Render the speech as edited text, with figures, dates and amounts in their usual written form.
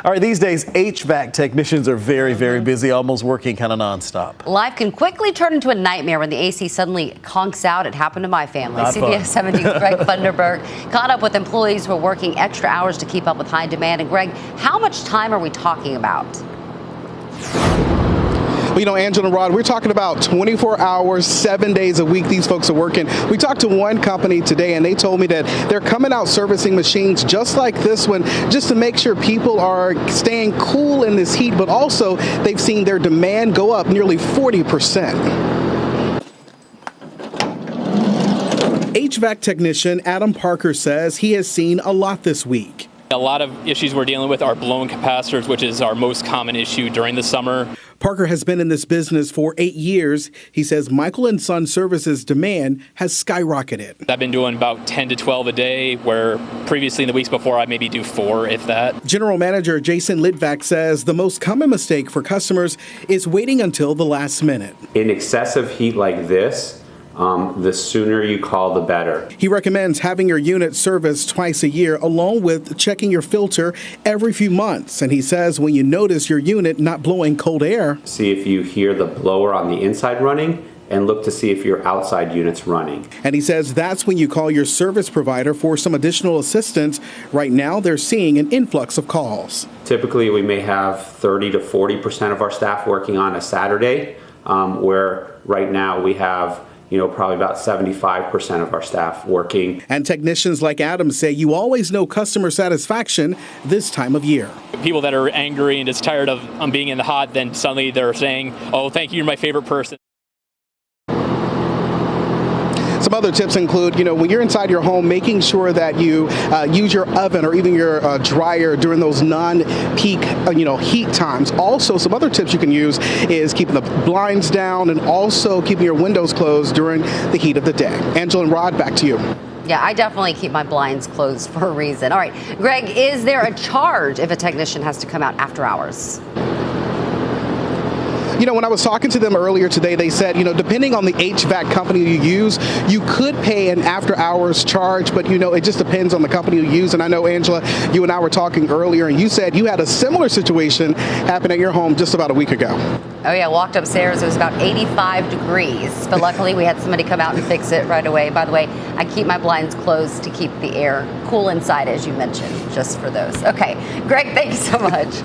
All right, these days, HVAC technicians are very busy, almost working kind of nonstop. Life can quickly turn into a nightmare when the AC suddenly conks out. It happened to my family. Not CBS fun. 17's Greg Funderburg caught up with employees who are working extra hours to keep up with high demand. And Greg, how much time are we talking about? Well, Angela and Rod, we're talking about 24 hours, 7 days a week these folks are working. We talked to one company today, and they told me that they're coming out servicing machines just like this one, just to make sure people are staying cool in this heat, but also they've seen their demand go up nearly 40%. HVAC technician Adam Parker says he has seen a lot this week. A lot of issues we're dealing with are blown capacitors, which is our most common issue during the summer. Parker has been in this business for 8 years. He says Michael & Son Services demand has skyrocketed. I've been doing about 10 to 12 a day, where previously in the weeks before I maybe do 4, if that. General Manager Jason Litvak says the most common mistake for customers is waiting until the last minute. In excessive heat like this, the sooner you call, the better. He recommends having your unit serviced twice a year, along with checking your filter every few months. And he says when you notice your unit not blowing cold air, See if you hear the blower on the inside running, and look to see if your outside unit's running. And he says that's when you call your service provider for some additional assistance. Right now, they're seeing an influx of calls. Typically, we may have 30 to 40% of our staff working on a Saturday, where right now we have probably about 75% of our staff working. And technicians like Adam say you always know customer satisfaction this time of year. People that are angry and just tired of being in the hot, then suddenly they're saying, oh, thank you, you're my favorite person. Some other tips include, when you're inside your home, making sure that you use your oven or even your dryer during those non-peak, heat times. Also, some other tips you can use is keeping the blinds down and also keeping your windows closed during the heat of the day. Angela and Rod, back to you. Yeah, I definitely keep my blinds closed for a reason. All right, Greg, is there a charge if a technician has to come out after hours? When I was talking to them earlier today, they said, depending on the HVAC company you use, you could pay an after-hours charge, but, it just depends on the company you use. And I know, Angela, you and I were talking earlier, and you said you had a similar situation happen at your home just about a week ago. Oh, yeah, walked upstairs. It was about 85 degrees, but luckily we had somebody come out and fix it right away. By the way, I keep my blinds closed to keep the air cool inside, as you mentioned, just for those. Okay, Greg, thank you so much.